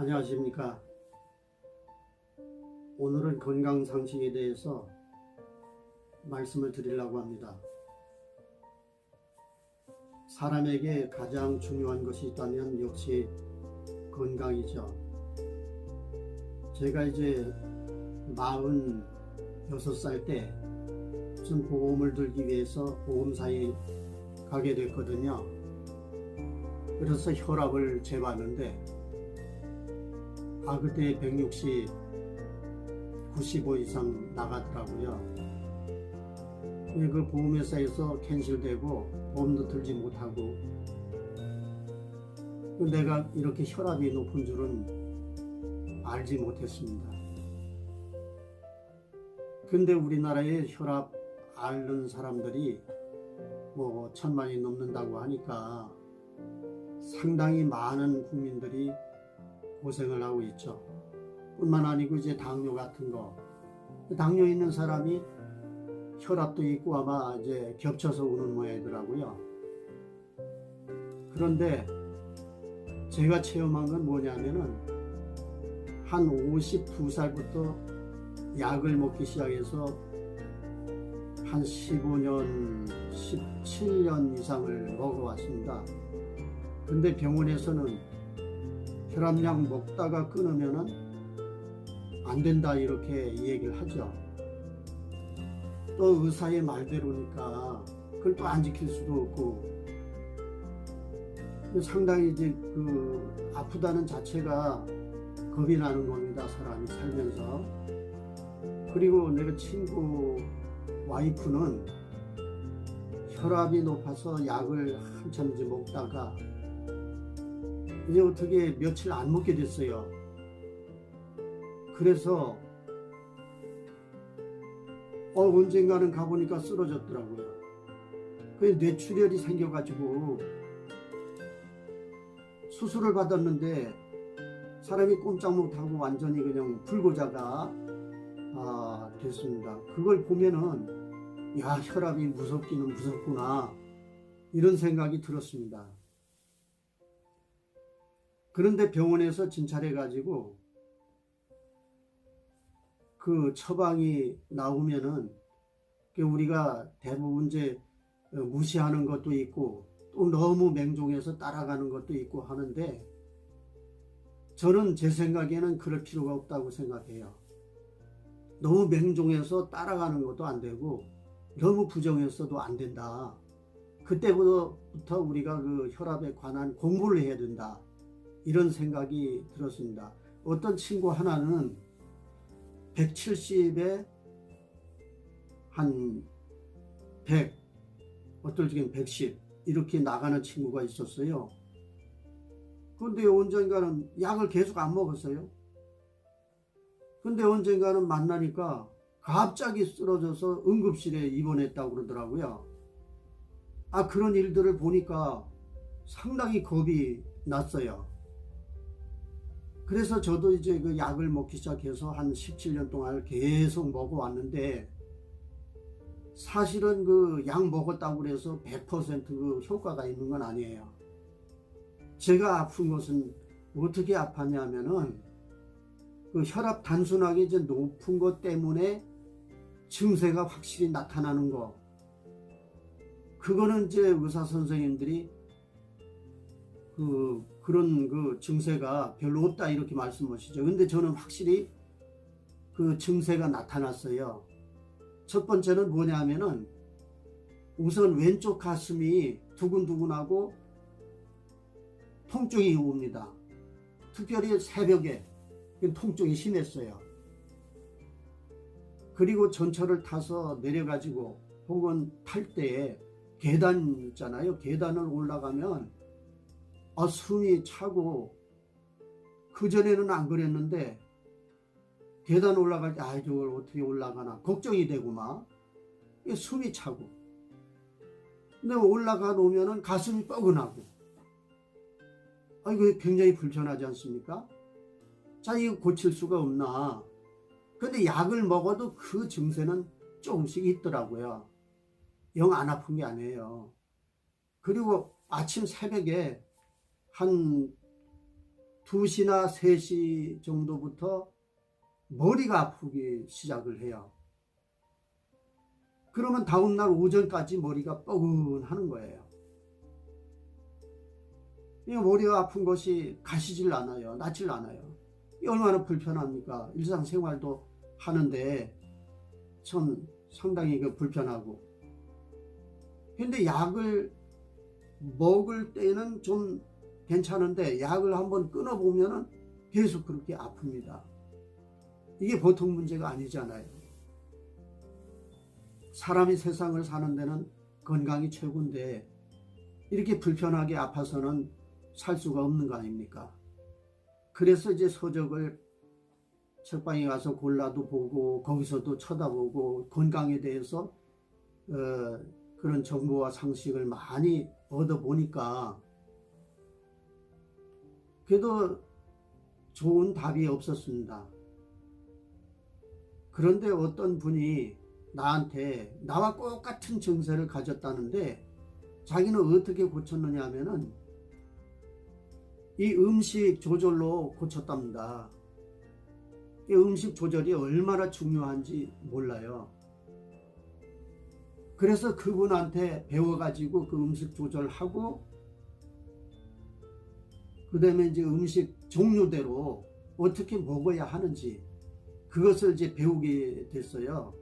안녕하십니까. 오늘은 건강상식에 대해서 말씀을 드리려고 합니다. 사람에게 가장 중요한 것이 있다면 역시 건강이죠. 제가 이제 46살 때 무슨 보험을 들기 위해서 보험사에 가게 됐거든요. 그래서 혈압을 재봤는데 그때 160, 95 이상 나가더라고요. 그 보험회사에서 캔슬되고 보험도 들지 못하고, 내가 이렇게 혈압이 높은 줄은 알지 못했습니다. 근데 우리나라에 혈압 앓는 사람들이 뭐 1000만이 넘는다고 하니까 상당히 많은 국민들이 고생을 하고 있죠. 뿐만 아니고 이제 당뇨 같은 거, 당뇨 있는 사람이 혈압도 있고 아마 이제 겹쳐서 오는 모양이더라고요. 그런데 제가 체험한 건 뭐냐면은 한 52살부터 약을 먹기 시작해서 한 15년, 17년 이상을 먹어왔습니다. 근데 병원에서는 혈압약 먹다가 끊으면은 안 된다 이렇게 얘기를 하죠. 또 의사의 말대로니까 그걸 또 안 지킬 수도 없고, 상당히 이제 아프다는 자체가 겁이 나는 겁니다, 사람이 살면서. 그리고 내가 친구 와이프는 혈압이 높아서 약을 한참 이제 먹다가 이제 어떻게 며칠 안 먹게 됐어요. 그래서 언젠가는 가보니까 쓰러졌더라고요. 뇌출혈이 생겨가지고 수술을 받았는데 사람이 꼼짝 못하고 완전히 그냥 불고자가 됐습니다. 그걸 보면은 야, 혈압이 무섭기는 무섭구나 이런 생각이 들었습니다. 그런데 병원에서 진찰해가지고 그 처방이 나오면은 우리가 대부분 이제 무시하는 것도 있고 또 너무 맹종해서 따라가는 것도 있고 하는데, 저는 제 생각에는 그럴 필요가 없다고 생각해요. 너무 맹종해서 따라가는 것도 안 되고 너무 부정해서도 안 된다. 그때부터 우리가 그 혈압에 관한 공부를 해야 된다, 이런 생각이 들었습니다. 어떤 친구 하나는 170에 한 100, 어떨 적엔 110 이렇게 나가는 친구가 있었어요. 그런데 언젠가는 약을 계속 안 먹었어요. 근데 언젠가는 만나니까 갑자기 쓰러져서 응급실에 입원했다고 그러더라고요. 그런 일들을 보니까 상당히 겁이 났어요. 그래서 저도 이제 그 약을 먹기 시작해서 한 17년 동안 계속 먹어왔는데, 사실은 그 약 먹었다고 해서 100% 그 효과가 있는 건 아니에요. 제가 아픈 것은 어떻게 아팠냐면은 그 혈압 단순하게 이제 높은 것 때문에 증세가 확실히 나타나는 거. 그거는 이제 의사 선생님들이 그런 그 증세가 별로 없다 이렇게 말씀하시죠. 근데 저는 확실히 그 증세가 나타났어요. 첫 번째는 뭐냐면은 우선 왼쪽 가슴이 두근두근하고 통증이 옵니다. 특별히 새벽에 통증이 심했어요. 그리고 전철을 타서 내려가지고 혹은 탈 때에 계단 있잖아요. 계단을 올라가면 숨이 차고, 그전에는 안 그랬는데 계단 올라갈 때 저걸 어떻게 올라가나 걱정이 되고 막 숨이 차고, 근데 올라가 놓으면 가슴이 뻐근하고, 이거 굉장히 불편하지 않습니까? 자, 이거 고칠 수가 없나. 근데 약을 먹어도 그 증세는 조금씩 있더라고요. 영 안 아픈 게 아니에요. 그리고 아침 새벽에 한 2시나 3시 정도부터 머리가 아프기 시작을 해요. 그러면 다음날 오전까지 머리가 뻐근하는 거예요. 이 머리가 아픈 것이 가시질 않아요. 낫질 않아요. 얼마나 불편합니까? 일상생활도 하는데 참 상당히 불편하고. 근데 약을 먹을 때는 좀 괜찮은데 약을 한번 끊어보면 계속 그렇게 아픕니다. 이게 보통 문제가 아니잖아요. 사람이 세상을 사는 데는 건강이 최고인데 이렇게 불편하게 아파서는 살 수가 없는 거 아닙니까? 그래서 이제 서적을 책방에 가서 골라도 보고 거기서도 쳐다보고 건강에 대해서 그런 정보와 상식을 많이 얻어보니까 그래도 좋은 답이 없었습니다. 그런데 어떤 분이 나한테 나와 똑같은 증세를 가졌다는데 자기는 어떻게 고쳤느냐 하면은 이 음식 조절로 고쳤답니다. 이 음식 조절이 얼마나 중요한지 몰라요. 그래서 그분한테 배워가지고 그 음식 조절하고 그 다음에 이제 음식 종류대로 어떻게 먹어야 하는지 그것을 이제 배우게 됐어요.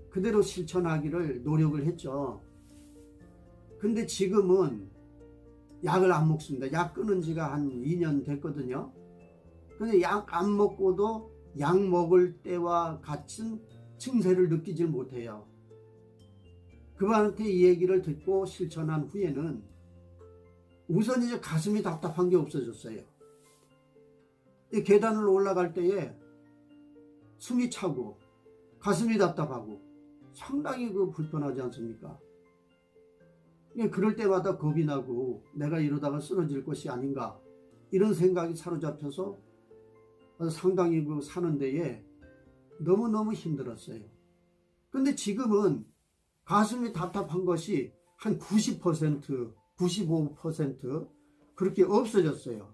그대로 실천하기를 노력을 했죠. 근데 지금은 약을 안 먹습니다. 약 끊은 지가 한 2년 됐거든요. 근데 약 안 먹고도 약 먹을 때와 같은 증세를 느끼질 못해요. 그분한테 이 얘기를 듣고 실천한 후에는 우선 이제 가슴이 답답한 게 없어졌어요. 이 계단을 올라갈 때에 숨이 차고 가슴이 답답하고 상당히 불편하지 않습니까? 그럴 때마다 겁이 나고 내가 이러다가 쓰러질 것이 아닌가 이런 생각이 사로잡혀서 상당히 사는 데에 너무너무 힘들었어요. 근데 지금은 가슴이 답답한 것이 한 90%, 95% 그렇게 없어졌어요.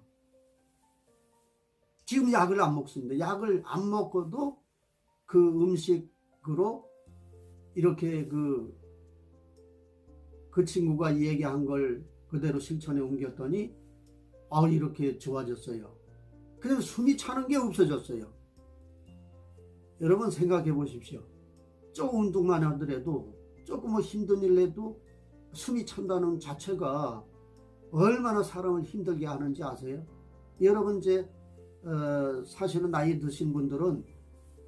지금 약을 안 먹습니다. 약을 안 먹고도 그 음식으로 이렇게 그 친구가 얘기한 걸 그대로 실천에 옮겼더니 이렇게 좋아졌어요. 그래서 숨이 차는 게 없어졌어요. 여러분 생각해 보십시오. 조금 운동만 하더라도 조금 힘든 일 해도 숨이 찬다는 자체가 얼마나 사람을 힘들게 하는지 아세요? 여러분 이제 사실은 나이 드신 분들은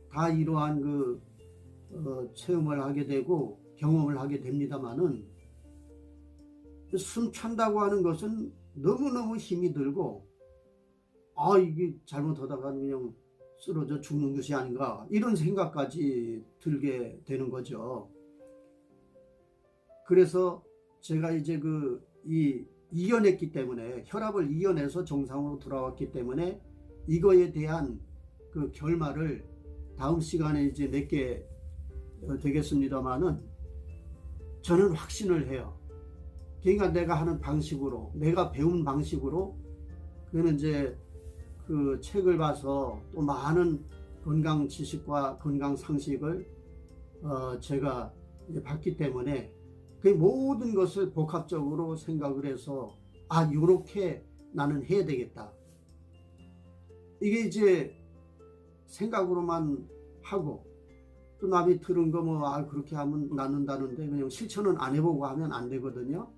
다 이러한 체험을 하게 되고 경험을 하게 됩니다만은 숨 찬다고 하는 것은 너무너무 힘이 들고 이게 잘못하다가 그냥 쓰러져 죽는 것이 아닌가 이런 생각까지 들게 되는 거죠. 그래서 제가 이제 이겨냈기 때문에 혈압을 이겨내서 정상으로 돌아왔기 때문에 이거에 대한 그 결말을 다음 시간에 이제 맺게 되겠습니다만은 저는 확신을 해요. 그러니까 내가 하는 방식으로 내가 배운 방식으로 그는 이제 그 책을 봐서 또 많은 건강 지식과 건강 상식을 제가 이제 봤기 때문에 그 모든 것을 복합적으로 생각을 해서 요렇게 나는 해야 되겠다. 이게 이제 생각으로만 하고 또 남이 들은 거 그렇게 하면 낫는다는데 그냥 실천은 안 해보고 하면 안 되거든요.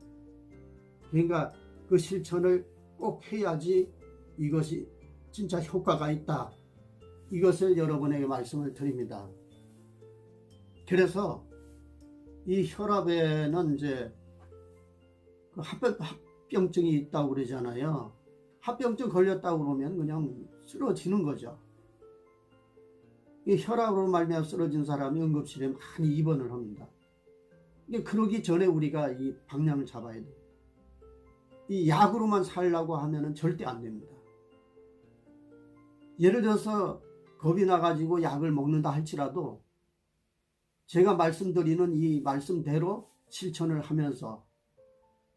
그러니까 그 실천을 꼭 해야지 이것이 진짜 효과가 있다. 이것을 여러분에게 말씀을 드립니다. 그래서 이 혈압에는 이제 합병증이 있다고 그러잖아요. 합병증 걸렸다고 그러면 그냥 쓰러지는 거죠. 이 혈압으로 말미암아 쓰러진 사람이 응급실에 많이 입원을 합니다. 그러기 전에 우리가 이 방향을 잡아야 돼요. 이 약으로만 살려고 하면은 절대 안 됩니다. 예를 들어서 겁이 나가지고 약을 먹는다 할지라도 제가 말씀드리는 이 말씀대로 실천을 하면서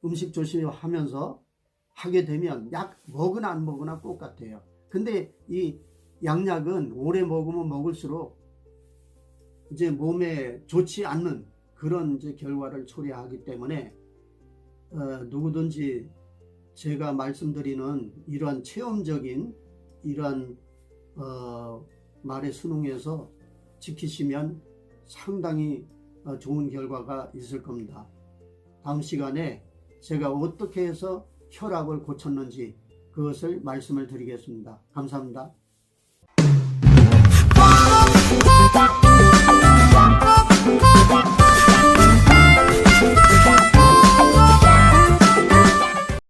음식 조심하면서 하게 되면 약 먹으나 안 먹으나 똑같아요. 근데 이 양약은 오래 먹으면 먹을수록 이제 몸에 좋지 않는 그런 이제 결과를 초래하기 때문에 누구든지 제가 말씀드리는 이러한 체험적인 이러한 말에 순응해서 지키시면 상당히 좋은 결과가 있을 겁니다. 다음 시간에 제가 어떻게 해서 혈압을 고쳤는지 그것을 말씀을 드리겠습니다. 감사합니다. Thank you.